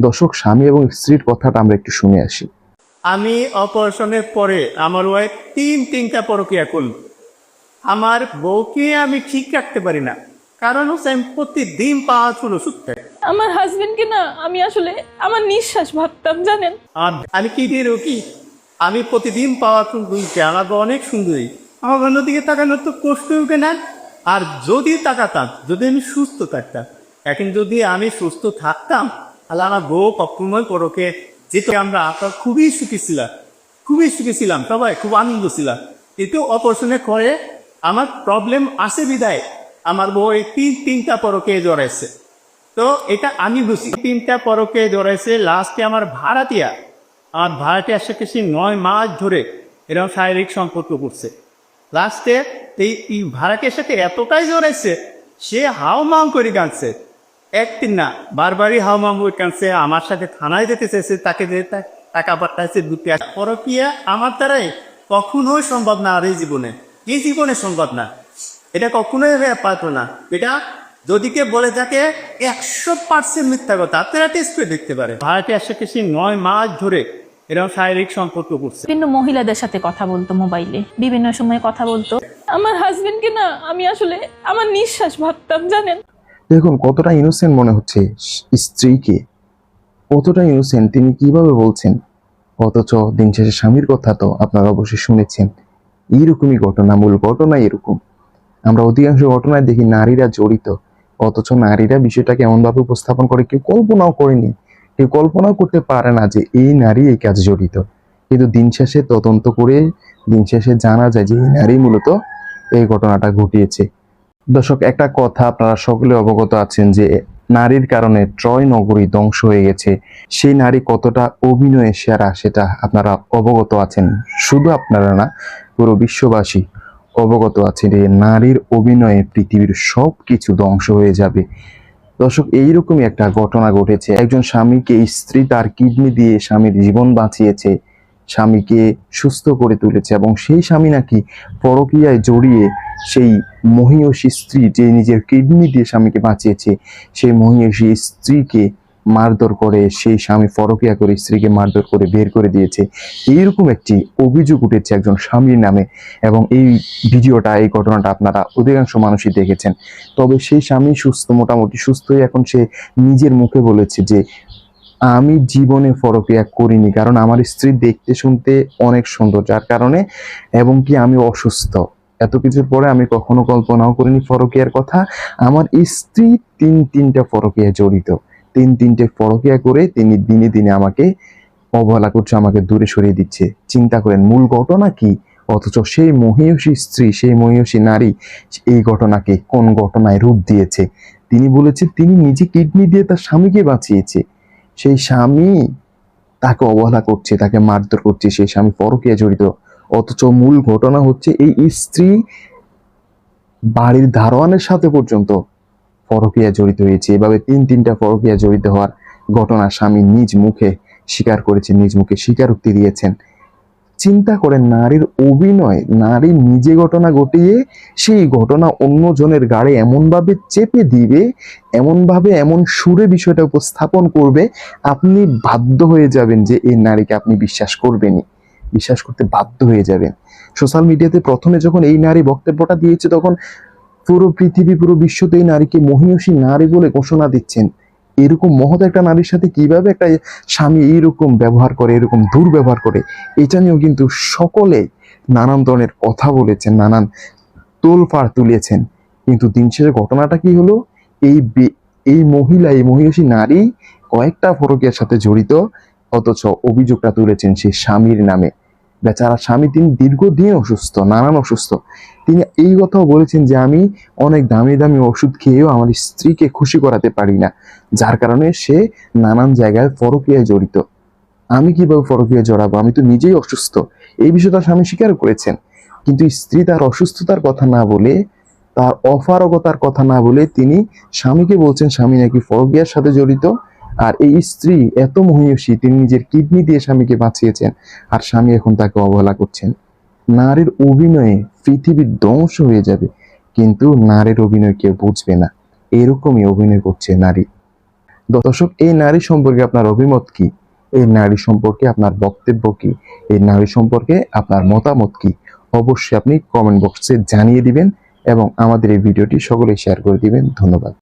দর্শক, স্বামী এবং স্ত্রীর কথাটা আমরা একটু শুনে আসি। আমি অপারেশনের পরে আমার ওয়াইফ তিনটা পরকীয়া করল। আমার বউকে আমি ঠিক রাখতে পারি না, কারণ হচ্ছে আমি প্রতিদিন পাওয়া ছিল সত্যি। আমার হাজবেন্ডকে না আমি আসলে আমার নিঃশ্বাস ভাবতাম, জানেন। আর আমি কি দিয়ে রকি, আমি প্রতিদিন পাওয়া দুইটা আমার বউ অনেক সুন্দরী। আমার অন্যদিকে তাকানোর তো কষ্ট উঠে না। আর যদি তাকাতাম, যদি আমি সুস্থ থাকতাম, এখন যদি আমি সুস্থ থাকতাম তাহলে আমার বউ কখনোই পরকে যেটা আমরা খুবই সুখী ছিলাম, সবাই খুব আনন্দ ছিলাম। কিন্তু অপারেশনের পরে আমার প্রবলেম আসে বিদায় আমার বউ এই তিনটা পরকে জড়াইছে। তো এটা আমি বুঝি, তিনটা পরকে জড়াইছে। লাস্টে আমার ভাড়াটিয়ার সাথে সে 9 মাস ধরে এরকম শারীরিক সম্পর্ক করছে। লাস্টে এই ভাড়াটিয়ার সাথে এতটাই জড়াইছে, সে হাউমাউ করে কাঁদছে। একদিন না, বারবারই হাউমাউ করে কাঁদছে। আমার সাথে থানায় যেতে চেয়েছে, তাকে যে টাকা পাঠাইছে দুটি। পরকীয়া আমার দ্বারাই কখনোই সম্ভব না, আর এই জীবনে সম্ভব না। এটা কখনোই পারতো না। এটা যদি কে বলে থাকে 100% মিথ্যা কথা, আপনারা টেস্ট করে দেখতে পারে। ভাড়াটিয়ার সাথে সে 9 মাস ধরে এরকম শারীরিক সম্পর্ক করছে। বিভিন্ন মহিলাদের সাথে কথা বলতো, মোবাইলে বিভিন্ন সময় কথা বলতো। আমার হাজবেন্ডকে না আমি আসলে আমার নিঃশ্বাস ভাবতাম, জানেন। দেখুন কতটা ইনোসেন্ট মনে হচ্ছে স্ত্রীকে, কতটা ইনোসেন্ট, তিনি কিভাবে বলছেন। অথচ দিন শেষে স্বামীর কথা তো আপনারা অবশ্যই শুনেছেন। এইরকমই ঘটনা, মূল ঘটনা এরকম। আমরা অধিকাংশ ঘটনায় দেখি নারীরা জড়িত, অথচ নারীরা বিষয়টাকে এমনভাবে উপস্থাপন করে কেউ কল্পনাও করেনি, কেউ কল্পনাও করতে পারে না যে এই নারী এই কাজে জড়িত। কিন্তু দিন শেষে তদন্ত করে দিন শেষে জানা যায় যে এই নারী মূলত এই ঘটনাটা ঘটিয়েছে। দর্শক, একটা কথা আপনারা সকলে অবগত আছেন যে নারীর কারণে ট্রয় নগরী ধ্বংস হয়ে গেছে। সেই নারী কতটা অভিনয়ে সেরা সেটা আপনারা অবগত আছেন। শুধু আপনারা না, পুরো বিশ্ববাসী অবগত আছে যে নারীর অভিনয়ে পৃথিবীর সবকিছু ধ্বংস হয়ে যাবে। দর্শক, এইরকমই একটা ঘটনা ঘটেছে। একজন স্বামীকে স্ত্রী তার কিডনি দিয়ে স্বামীর জীবন বাঁচিয়েছে, স্বামীকে সুস্থ করে তুলেছে, এবং সেই স্বামী নাকি পরকীয়ায় জড়িয়ে সেই মহিয়সী স্ত্রী যে নিজের কিডনি দিয়ে স্বামীকে বাঁচিয়েছে, সেই মহিয়সী স্ত্রীকে মারধর করে, সেই স্বামী পরকীয়া করে স্ত্রীকে মারধর করে বের করে দিয়েছে। এইরকম একটি অভিযোগ উঠেছে একজন স্বামীর নামে, এবং এই ভিডিওটা, এই ঘটনাটা আপনারা অধিকাংশ মানুষই দেখেছেন। তবে সেই স্বামী সুস্থ, মোটামুটি সুস্থ হয়ে এখন সে নিজের মুখে বলেছে যে আমি জীবনে পরকীয়া করিনি, কারণ আমার স্ত্রী দেখতে শুনতে অনেক সুন্দর, যার কারণে, এবং কি আমি অসুস্থ। এত কিছুর পরে আমি কখনো কল্পনাও করিনি পরকীয়ার কথা। আমার স্ত্রী তিনটা পরকীয়া জড়িত, তিনটে পরকীয়া করে তিনি দিনে দিনে আমাকে অবহেলা করছে, আমাকে দূরে সরিয়ে দিচ্ছে। চিন্তা করেন মূল ঘটনা কি। অথচ সেই মহিয়সী স্ত্রী, সেই মহিয়সী নারী এই ঘটনাকে কোন ঘটনায় রূপ দিয়েছে। তিনি বলেছে তিনি নিজে কিডনি দিয়ে তার স্বামীকে বাঁচিয়েছে, সেই স্বামী তাকে অবহেলা করছে, তাকে মারধর করছে, সেই স্বামী পরকীয়া জড়িত। অথচ মূল ঘটনা হচ্ছে এই স্ত্রী বাড়ির দারোয়ানের সাথে পর্যন্ত পরকীয়া জড়িত হয়েছে। এভাবে তিনটা পরকীয়া জড়িত হওয়ার ঘটনা স্বামী নিজ মুখে স্বীকার করেছেন, নিজ মুখে স্বীকারোক্তি দিয়েছেন। চিন্তা করেন নারীর অভিনয়, নারী নিজে ঘটনা ঘটিয়ে সেই ঘটনা অন্যজনের গাড়ে এমনভাবে চেপে দিবে, এমনভাবে এমন সুরে বিষয়টা উপস্থাপন করবে, আপনি বাধ্য হয়ে যাবেন যে এই নারীকে আপনি বিশ্বাস করবেনই, বিশ্বাস করতে বাধ্য হয়ে যাবেন। সোশ্যাল মিডিয়াতে প্রথমে যখন এই নারী বক্তব্যটা দিয়েছে, তখন পুরো পৃথিবী, পুরো বিশ্বতে এই নারীকে মহিয়সী নারী বলে ঘোষণা দিচ্ছেন। এরকম মহৎ একটা নারীর সাথে কিভাবে একটা স্বামী এইরকম ব্যবহার করে, এরকম দুর্ব্যবহার করে, এটা নিয়েও কিন্তু সকলে নানান ধরনের কথা বলেছেন, নানান তোলপাড় তুলেছেন। কিন্তু দিন শেষে ঘটনাটা কি হলো, এই মহিলা, এই মহিষী নারী কয়েকটা পরকীয়ার সাথে জড়িত, অথচ অভিযোগটা তুলেছেন সেই স্বামীর নামে। বেচারা স্বামী, তিনি দীর্ঘদিন অসুস্থ, নানান অসুস্থ। তিনি এই কথাও বলেছেন যে আমি অনেক দামি দামি ওষুধ খেয়েও আমার স্ত্রীকে খুশি করাতে পারি না, যার কারণে সে নানান জায়গায় পরকীয়ায় জড়িত। আমি কিভাবে পরকীয়ায় জড়াবো, আমি তো নিজেই অসুস্থ। এই বিষয়টা স্বামী স্বীকার করেছেন। কিন্তু স্ত্রী তার অসুস্থতার কথা না বলে, তার অপারগতার কথা না বলে তিনি স্বামীকে বলছেন স্বামী নাকি পরকীয়ার সাথে জড়িত। আর এই স্ত্রী এত মহিয়সী, তিনি নিজের কিডনি দিয়ে স্বামীকে বাঁচিয়েছেন, আর স্বামী এখন তাকে অবহেলা করছেন। নারীর অভিনয়ে পৃথিবীর ধ্বংস হয়ে যাবে, কিন্তু নারীর অভিনয় কেউ বুঝবে না। এরকমই অভিনয় করছে নারী। দর্শক, এই নারী সম্পর্কে আপনার অভিমত কি? এই নারী সম্পর্কে আপনার বক্তব্য কি? এই নারী সম্পর্কে আপনার মতামত কি? অবশ্যই আপনি কমেন্ট বক্সে জানিয়ে দিবেন এবং আমাদের এই ভিডিওটি সকলে শেয়ার করে দিবেন। ধন্যবাদ।